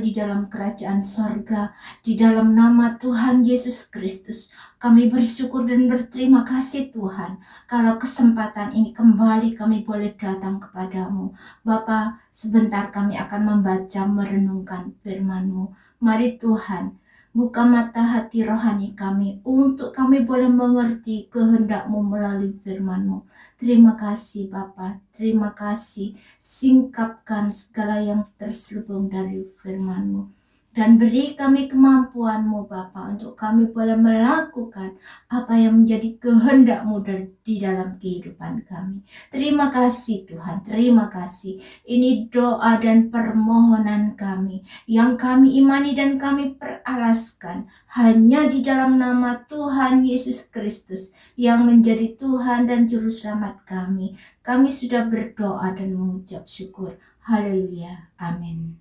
di dalam kerajaan sorga. Di dalam nama Tuhan Yesus Kristus, kami bersyukur dan berterima kasih Tuhan, kalau kesempatan ini kembali kami boleh datang kepadamu. Bapa, sebentar kami akan membaca merenungkan firman-Mu. Mari Tuhan, buka mata hati rohani kami untuk kami boleh mengerti kehendak-Mu melalui firman-Mu. Terima kasih Bapa, terima kasih. Singkapkan segala yang terselubung dari firman-Mu. Dan beri kami kemampuan-Mu Bapa, untuk kami boleh melakukan apa yang menjadi kehendak-Mu di dalam kehidupan kami. Terima kasih Tuhan, terima kasih. Ini doa dan permohonan kami yang kami imani dan kami peralaskan hanya di dalam nama Tuhan Yesus Kristus yang menjadi Tuhan dan Juru Selamat kami. Kami sudah berdoa dan mengucap syukur. Haleluya. Amin.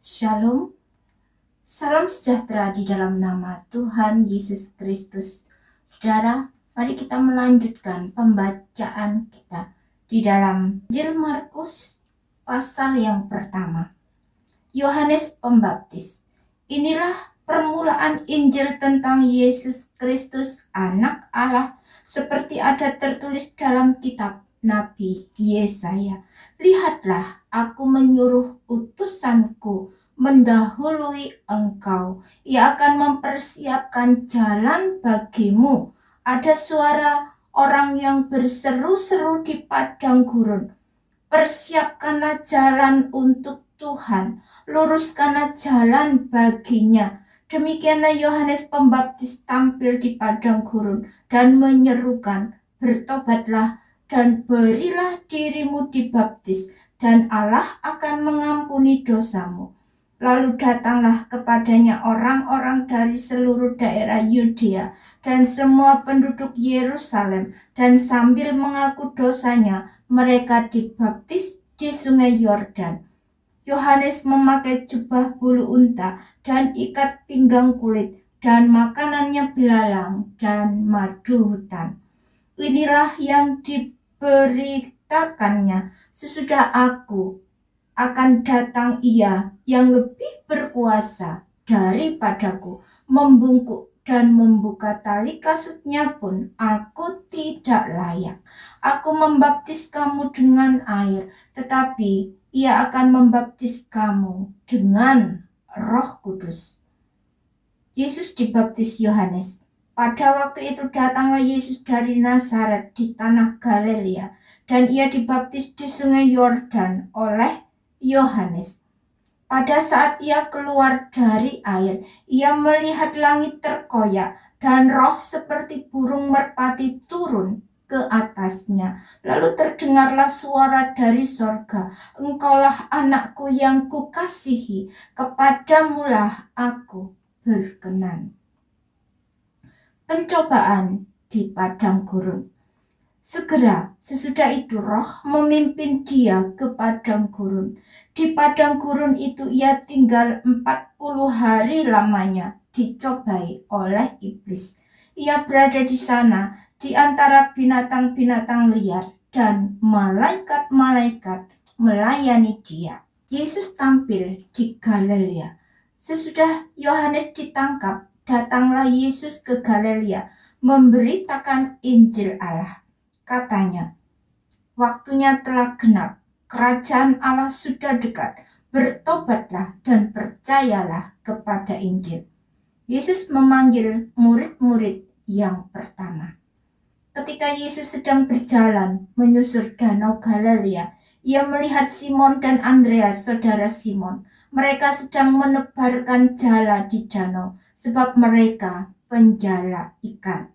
Shalom. Salam sejahtera di dalam nama Tuhan Yesus Kristus. Saudara, mari kita melanjutkan pembacaan kita di dalam Injil Markus pasal yang pertama. Yohanes Pembaptis. Inilah permulaan Injil tentang Yesus Kristus, Anak Allah, seperti ada tertulis dalam kitab Nabi Yesaya. Lihatlah, aku menyuruh utusanku mendahului engkau. Ia akan mempersiapkan jalan bagimu. Ada suara orang yang berseru-seru di padang gurun. Persiapkanlah jalan untuk Tuhan, luruskanlah jalan baginya. Demikianlah Yohanes Pembaptis tampil di padang gurun dan menyerukan, bertobatlah dan berilah dirimu dibaptis, dan Allah akan mengampuni dosamu. Lalu datanglah kepadanya orang-orang dari seluruh daerah Yudea dan semua penduduk Yerusalem, dan sambil mengaku dosanya, mereka dibaptis di sungai Yordan. Yohanes memakai jubah bulu unta dan ikat pinggang kulit, dan makanannya belalang dan madu hutan. Inilah yang diberitakannya, sesudah aku akan datang Ia yang lebih berkuasa daripadaku, membungkuk dan membuka tali kasutnya pun aku tidak layak. Aku membaptis kamu dengan air, tetapi Ia akan membaptis kamu dengan Roh Kudus. Yesus dibaptis Yohanes. Pada waktu itu datanglah Yesus dari Nazaret di tanah Galilea, dan Ia dibaptis di sungai Yordan oleh Yohanes. Pada saat Ia keluar dari air, Ia melihat langit terkoyak dan roh seperti burung merpati turun ke atasnya. Lalu terdengarlah suara dari sorga, Engkaulah anakku yang kukasihi, kepadamulah aku berkenan. Pencobaan di padang gurun. Segera sesudah itu roh memimpin dia ke padang gurun. Di padang gurun itu ia tinggal 40 hari lamanya, dicobai oleh iblis. Ia berada di sana di antara binatang-binatang liar, dan malaikat-malaikat melayani dia. Yesus tampil di Galilea. Sesudah Yohanes ditangkap, datanglah Yesus ke Galilea memberitakan Injil Allah. Katanya, waktunya telah genap, kerajaan Allah sudah dekat, bertobatlah dan percayalah kepada Injil. Yesus memanggil murid-murid yang pertama. Ketika Yesus sedang berjalan menyusur danau Galilea, Ia melihat Simon dan Andreas, saudara Simon. Mereka sedang menebarkan jala di danau, sebab mereka penjala ikan.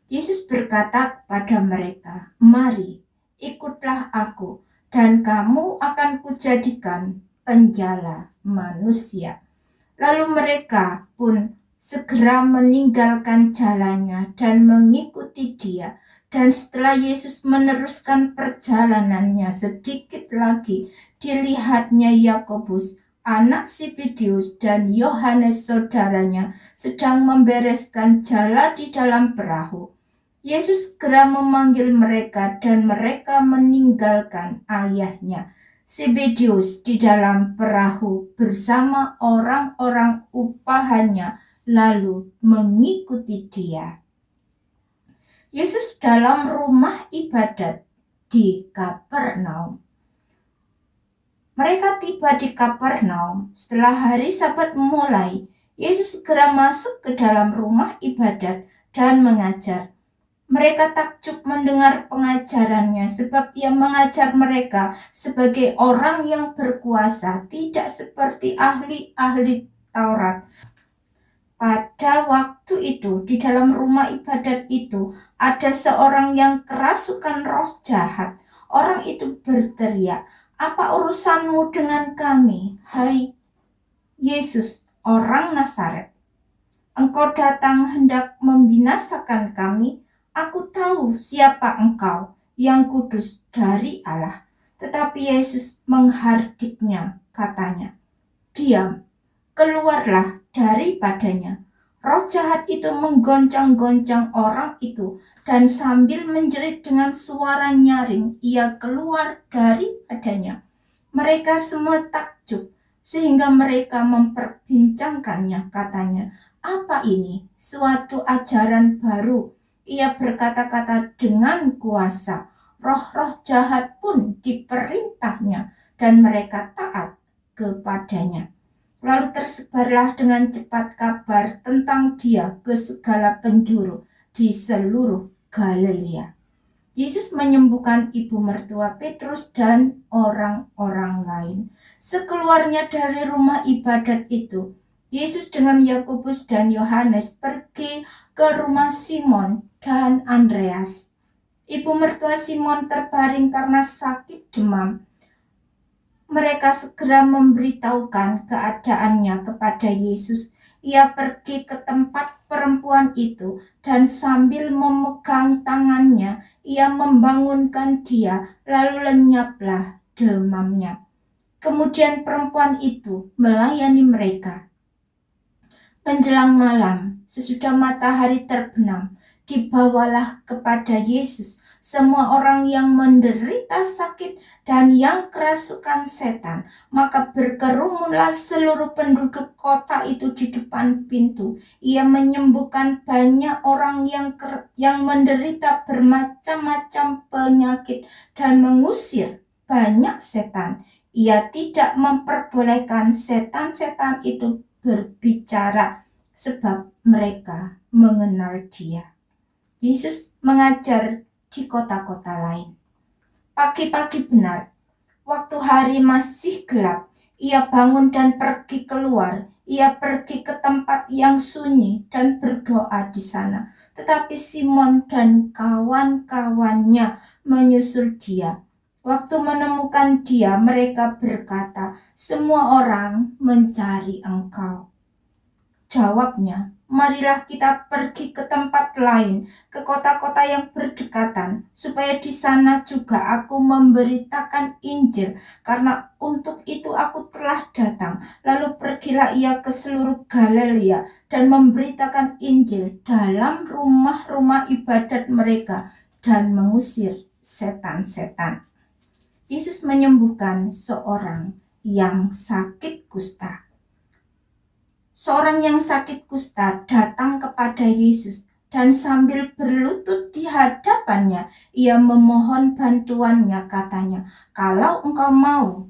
Yesus berkata kepada mereka, "Mari, ikutlah aku, dan kamu akan kujadikan penjala manusia." Lalu mereka pun segera meninggalkan jalannya dan mengikuti dia. Dan setelah Yesus meneruskan perjalanannya sedikit lagi, dilihatnya Yakobus, anak Zebedeus, dan Yohanes saudaranya sedang membereskan jala di dalam perahu. Yesus segera memanggil mereka, dan mereka meninggalkan ayahnya Zebedeus di dalam perahu bersama orang-orang upahannya lalu mengikuti dia. Yesus dalam rumah ibadat di Kapernaum. Mereka tiba di Kapernaum setelah hari Sabat mulai. Yesus segera masuk ke dalam rumah ibadat dan mengajar. Mereka takjub mendengar pengajarannya sebab ia mengajar mereka sebagai orang yang berkuasa, tidak seperti ahli-ahli Taurat. Pada waktu itu di dalam rumah ibadat itu ada seorang yang kerasukan roh jahat. Orang itu berteriak, "Apa urusanmu dengan kami, hai Yesus, orang Nazaret? Engkau datang hendak membinasakan kami. Aku tahu siapa engkau, yang kudus dari Allah." Tetapi Yesus menghardiknya, katanya, "Diam, keluarlah daripadanya." Roh jahat itu menggoncang-goncang orang itu, dan sambil menjerit dengan suara nyaring, ia keluar daripadanya. Mereka semua takjub, sehingga mereka memperbincangkannya, katanya, "Apa ini? Suatu ajaran baru. Ia berkata-kata dengan kuasa. Roh-roh jahat pun diperintahnya, dan mereka taat kepadanya." Lalu tersebarlah dengan cepat kabar tentang dia ke segala penjuru di seluruh Galilea. Yesus menyembuhkan ibu mertua Petrus dan orang-orang lain. Sekeluarnya dari rumah ibadat itu, Yesus dengan Yakobus dan Yohanes pergi ke rumah Simon dan Andreas. Ibu mertua Simon terbaring karena sakit demam. Mereka segera memberitahukan keadaannya kepada Yesus. Ia pergi ke tempat perempuan itu dan sambil memegang tangannya, ia membangunkan dia, lalu lenyaplah demamnya. Kemudian perempuan itu melayani mereka. Menjelang malam, sesudah matahari terbenam, dibawalah kepada Yesus semua orang yang menderita sakit dan yang kerasukan setan. Maka berkerumunlah seluruh penduduk kota itu di depan pintu. Ia menyembuhkan banyak orang yang menderita bermacam-macam penyakit dan mengusir banyak setan. Ia tidak memperbolehkan setan-setan itu berbicara sebab mereka mengenal dia. Yesus mengajar di kota-kota lain. Pagi-pagi benar, waktu hari masih gelap, ia bangun dan pergi keluar. Ia pergi ke tempat yang sunyi dan berdoa di sana. Tetapi Simon dan kawan-kawannya menyusul dia. Waktu menemukan dia, mereka berkata, "Semua orang mencari engkau." Jawabnya, "Marilah kita pergi ke tempat lain, ke kota-kota yang berdekatan, supaya di sana juga aku memberitakan Injil, karena untuk itu aku telah datang." Lalu pergilah ia ke seluruh Galilea dan memberitakan Injil dalam rumah-rumah ibadat mereka dan mengusir setan-setan. Yesus menyembuhkan seorang yang sakit kusta. Seorang yang sakit kusta datang kepada Yesus dan sambil berlutut di hadapannya, ia memohon bantuannya, katanya, "Kalau engkau mau,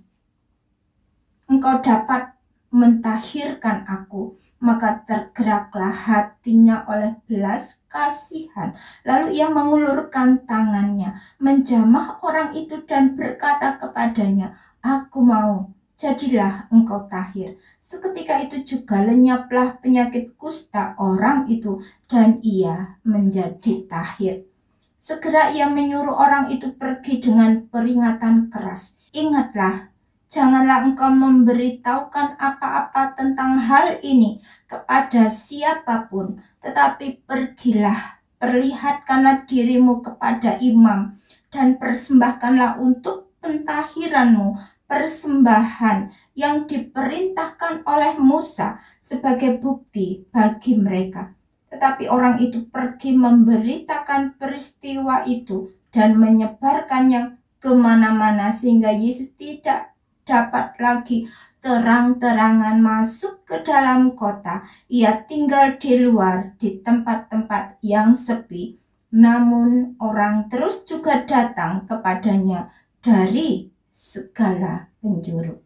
engkau dapat mentahirkan aku." Maka tergeraklah hatinya oleh belas kasihan. Lalu ia mengulurkan tangannya, menjamah orang itu dan berkata kepadanya, "Aku mau, jadilah engkau tahir." Seketika itu juga lenyaplah penyakit kusta orang itu dan ia menjadi tahir. Segera ia menyuruh orang itu pergi dengan peringatan keras. "Ingatlah, janganlah engkau memberitahukan apa-apa tentang hal ini kepada siapapun, tetapi pergilah, perlihatkanlah dirimu kepada imam dan persembahkanlah untuk pentahiranmu persembahan yang diperintahkan oleh Musa sebagai bukti bagi mereka." Tetapi orang itu pergi memberitakan peristiwa itu dan menyebarkannya kemana-mana, sehingga Yesus tidak dapat lagi terang-terangan masuk ke dalam kota. Ia tinggal di luar, di tempat-tempat yang sepi. Namun orang terus juga datang kepadanya dari segala penjuru.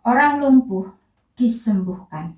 Orang lumpuh disembuhkan.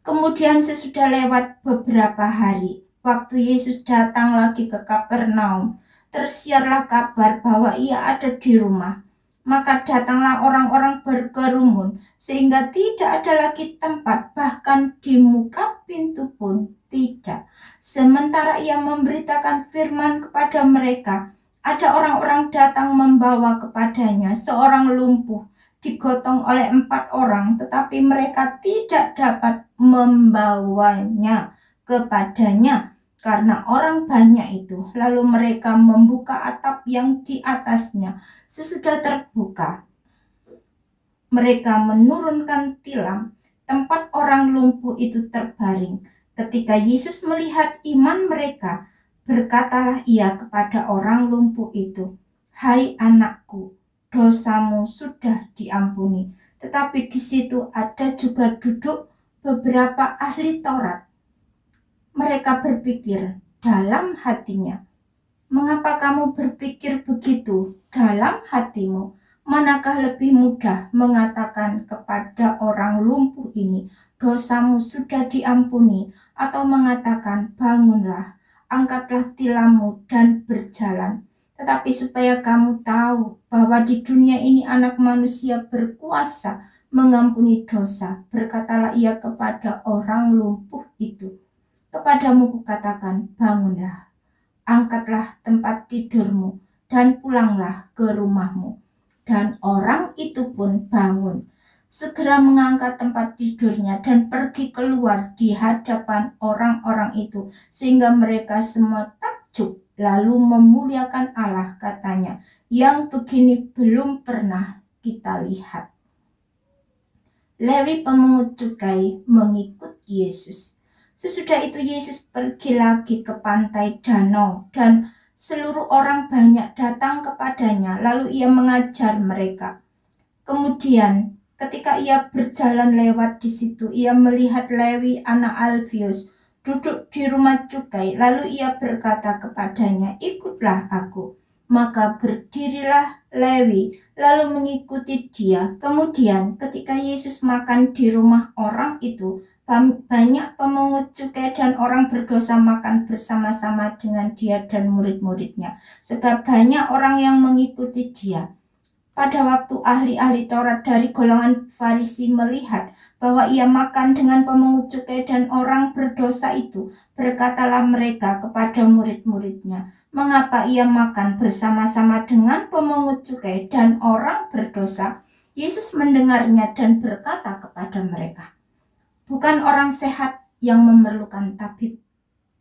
Kemudian sesudah lewat beberapa hari, waktu Yesus datang lagi ke Kapernaum, tersiarlah kabar bahwa ia ada di rumah. Maka datanglah orang-orang berkerumun, sehingga tidak ada lagi tempat, bahkan di muka pintu pun tidak. Sementara ia memberitakan firman kepada mereka, ada orang-orang datang membawa kepadanya seorang lumpuh, digotong oleh 4 orang, tetapi mereka tidak dapat membawanya kepadanya karena orang banyak itu. Lalu mereka membuka atap yang di atasnya. Sesudah terbuka, mereka menurunkan tilam. Tempat orang lumpuh itu terbaring. Ketika Yesus melihat iman mereka, berkatalah ia kepada orang lumpuh itu, "Hai anakku, dosamu sudah diampuni." Tetapi di situ ada juga duduk beberapa ahli Taurat. Mereka berpikir dalam hatinya, "Mengapa kamu berpikir begitu dalam hatimu? Manakah lebih mudah mengatakan kepada orang lumpuh ini, 'Dosamu sudah diampuni,' atau mengatakan, 'Bangunlah, angkatlah tilammu dan berjalan'? Tetapi supaya kamu tahu bahwa di dunia ini Anak Manusia berkuasa mengampuni dosa, berkatalah ia kepada orang lumpuh itu, 'Kepadamu kukatakan, bangunlah, angkatlah tempat tidurmu dan pulanglah ke rumahmu.' Dan orang itu pun bangun, segera mengangkat tempat tidurnya dan pergi keluar di hadapan orang-orang itu, sehingga mereka semua takjub, lalu memuliakan Allah, katanya, 'Yang begini belum pernah kita lihat.'" Lewi pemungut cukai mengikut Yesus. Sesudah itu Yesus pergi lagi ke pantai danau dan seluruh orang banyak datang kepadanya, lalu ia mengajar mereka. Kemudian ketika ia berjalan lewat di situ, ia melihat Lewi anak Alfius duduk di rumah cukai, lalu ia berkata kepadanya, "Ikutlah aku." Maka berdirilah Lewi lalu mengikuti dia. Kemudian ketika Yesus makan di rumah orang itu, banyak pemungut cukai dan orang berdosa makan bersama-sama dengan dia dan murid-muridnya, sebab banyak orang yang mengikuti dia. Pada waktu ahli-ahli Taurat dari golongan Farisi melihat bahwa ia makan dengan pemungut cukai dan orang berdosa itu, berkatalah mereka kepada murid-muridnya, "Mengapa ia makan bersama-sama dengan pemungut cukai dan orang berdosa?" Yesus mendengarnya dan berkata kepada mereka, "Bukan orang sehat yang memerlukan tabib,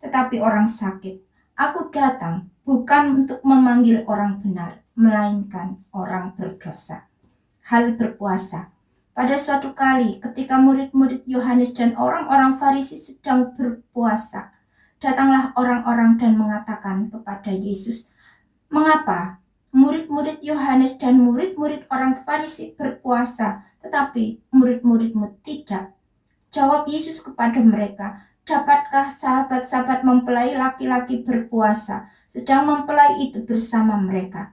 tetapi orang sakit. Aku datang bukan untuk memanggil orang benar, melainkan orang berdosa." Hal berpuasa. Pada suatu kali ketika murid-murid Yohanes dan orang-orang Farisi sedang berpuasa, datanglah orang-orang dan mengatakan kepada Yesus, "Mengapa murid-murid Yohanes dan murid-murid orang Farisi berpuasa, tetapi murid-muridmu tidak?" Jawab Yesus kepada mereka, "Dapatkah sahabat-sahabat mempelai laki-laki berpuasa, sedang mempelai itu bersama mereka?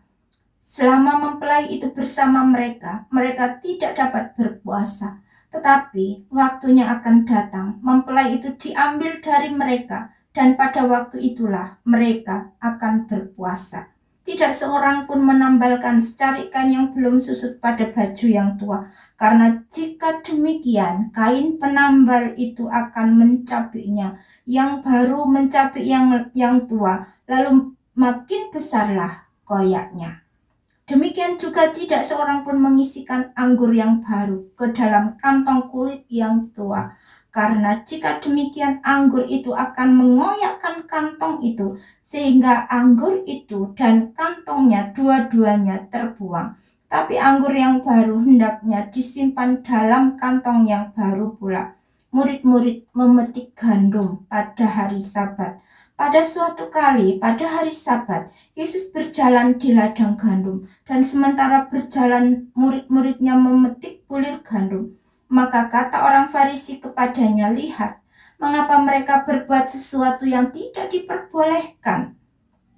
Selama mempelai itu bersama mereka, mereka tidak dapat berpuasa. Tetapi waktunya akan datang, mempelai itu diambil dari mereka, dan pada waktu itulah mereka akan berpuasa. Tidak seorang pun menambalkan secari kain yang belum susut pada baju yang tua, karena jika demikian, kain penambal itu akan mencabiknya, yang baru mencabik yang tua, lalu makin besarlah koyaknya. Demikian juga tidak seorang pun mengisikan anggur yang baru ke dalam kantong kulit yang tua, karena jika demikian anggur itu akan mengoyakkan kantong itu, sehingga anggur itu dan kantongnya dua-duanya terbuang. Tapi anggur yang baru hendaknya disimpan dalam kantong yang baru pula. murid-murid memetik gandum pada hari Sabat. Pada suatu kali, pada hari Sabat, Yesus berjalan di ladang gandum, dan sementara berjalan murid-muridnya memetik bulir gandum. Maka kata orang Farisi kepadanya, "Lihat, mengapa mereka berbuat sesuatu yang tidak diperbolehkan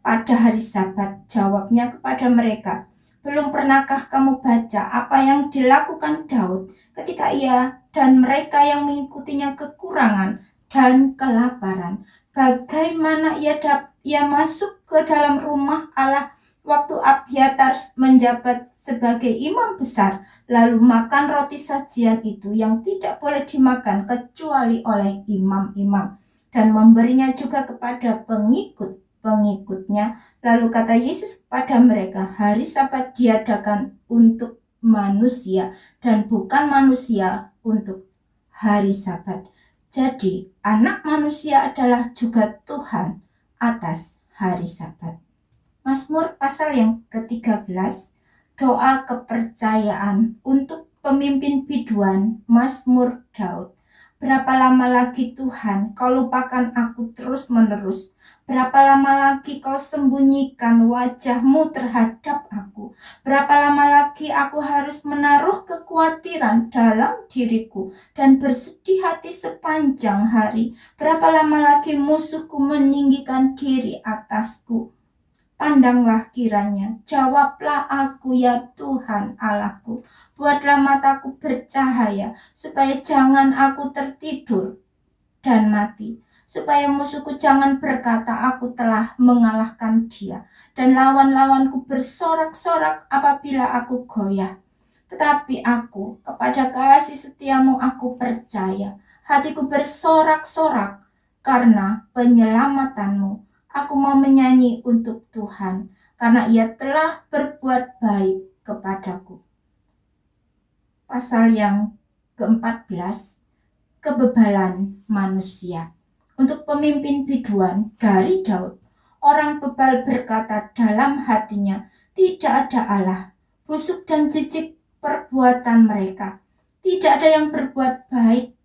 pada hari Sabat?" Jawabnya kepada mereka, "Belum pernahkah kamu baca apa yang dilakukan Daud ketika ia dan mereka yang mengikutinya kekurangan dan kelaparan? Bagaimana ia masuk ke dalam rumah Allah waktu Abiatar menjabat sebagai imam besar, lalu makan roti sajian itu yang tidak boleh dimakan kecuali oleh imam-imam, dan memberinya juga kepada pengikutnya. Lalu kata Yesus kepada mereka, hari Sabat diadakan untuk manusia dan bukan manusia untuk hari Sabat. Jadi anak manusia adalah juga Tuhan atas hari Sabat." Mazmur pasal yang ke-13, doa kepercayaan untuk pemimpin biduan, Mazmur Daud. "Berapa lama lagi Tuhan kau lupakan aku terus-menerus? Berapa lama lagi kau sembunyikan wajah-Mu terhadap aku? Berapa lama lagi aku harus menaruh kekhawatiran dalam diriku dan bersedih hati sepanjang hari? Berapa lama lagi musuhku meninggikan diri atasku? Pandanglah kiranya, jawablah aku ya Tuhan Allahku. Buatlah mataku bercahaya, supaya jangan aku tertidur dan mati. Supaya musuhku jangan berkata, aku telah mengalahkan dia, dan lawan-lawanku bersorak-sorak apabila aku goyah. Tetapi aku, kepada kasih setiamu aku percaya. Hatiku bersorak-sorak karena penyelamatanmu. Aku mau menyanyi untuk Tuhan, karena ia telah berbuat baik kepadaku." Pasal yang ke-14, kebebalan manusia. Untuk pemimpin biduan dari Daud, orang bebal berkata dalam hatinya, "Tidak ada Allah." Busuk dan jijik perbuatan mereka, tidak ada yang berbuat baik.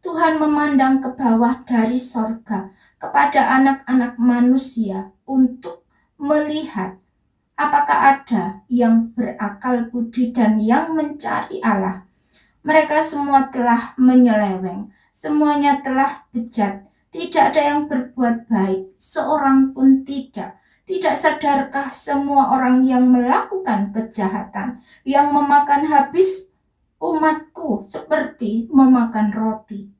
Tuhan memandang ke bawah dari sorga kepada anak-anak manusia untuk melihat apakah ada yang berakal budi dan yang mencari Allah. Mereka semua telah menyeleweng, semuanya telah bejat, tidak ada yang berbuat baik, seorang pun tidak. Tidak sadarkah semua orang yang melakukan kejahatan, yang memakan habis umatku seperti memakan roti,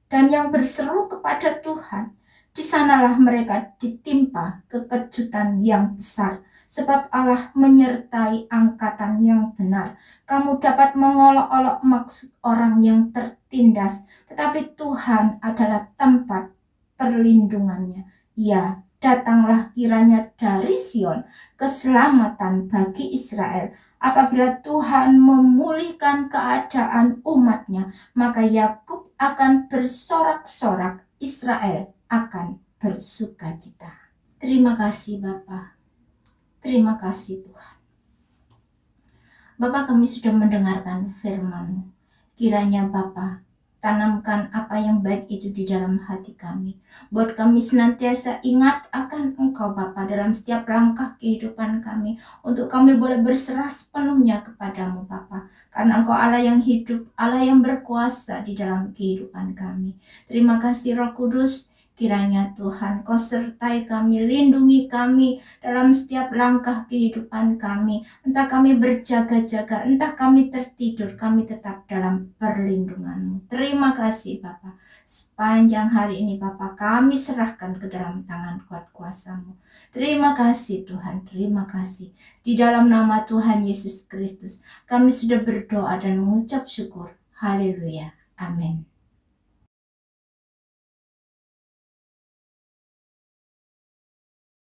dan yang berseru kepada Tuhan, di sanalah mereka ditimpa kekejutan yang besar, sebab Allah menyertai angkatan yang benar. Kamu dapat mengolok-olok maksud orang yang tertindas, tetapi Tuhan adalah tempat perlindungannya. Ya, datanglah kiranya dari Sion keselamatan bagi Israel. Apabila Tuhan memulihkan keadaan umatnya, maka Yakub akan bersorak-sorak, Israel akan bersukacita. Terima kasih Bapa. Terima kasih Tuhan. Bapa, kami sudah mendengarkan firman-Mu. Kiranya Bapa tanamkan apa yang baik itu di dalam hati kami. Buat kami senantiasa ingat akan Engkau Bapa dalam setiap langkah kehidupan kami. Untuk kami boleh berserah sepenuhnya kepadamu Bapa. Karena Engkau Allah yang hidup, Allah yang berkuasa di dalam kehidupan kami. Terima kasih Roh Kudus. Kiranya Tuhan Kau sertai kami, lindungi kami dalam setiap langkah kehidupan kami. Entah kami berjaga-jaga, entah kami tertidur, kami tetap dalam perlindungan-Mu. Terima kasih Bapa. Sepanjang hari ini Bapa, kami serahkan ke dalam tangan kuat kuasa-Mu. Terima kasih Tuhan, terima kasih. Di dalam nama Tuhan Yesus Kristus, kami sudah berdoa dan mengucap syukur. Haleluya. Amin.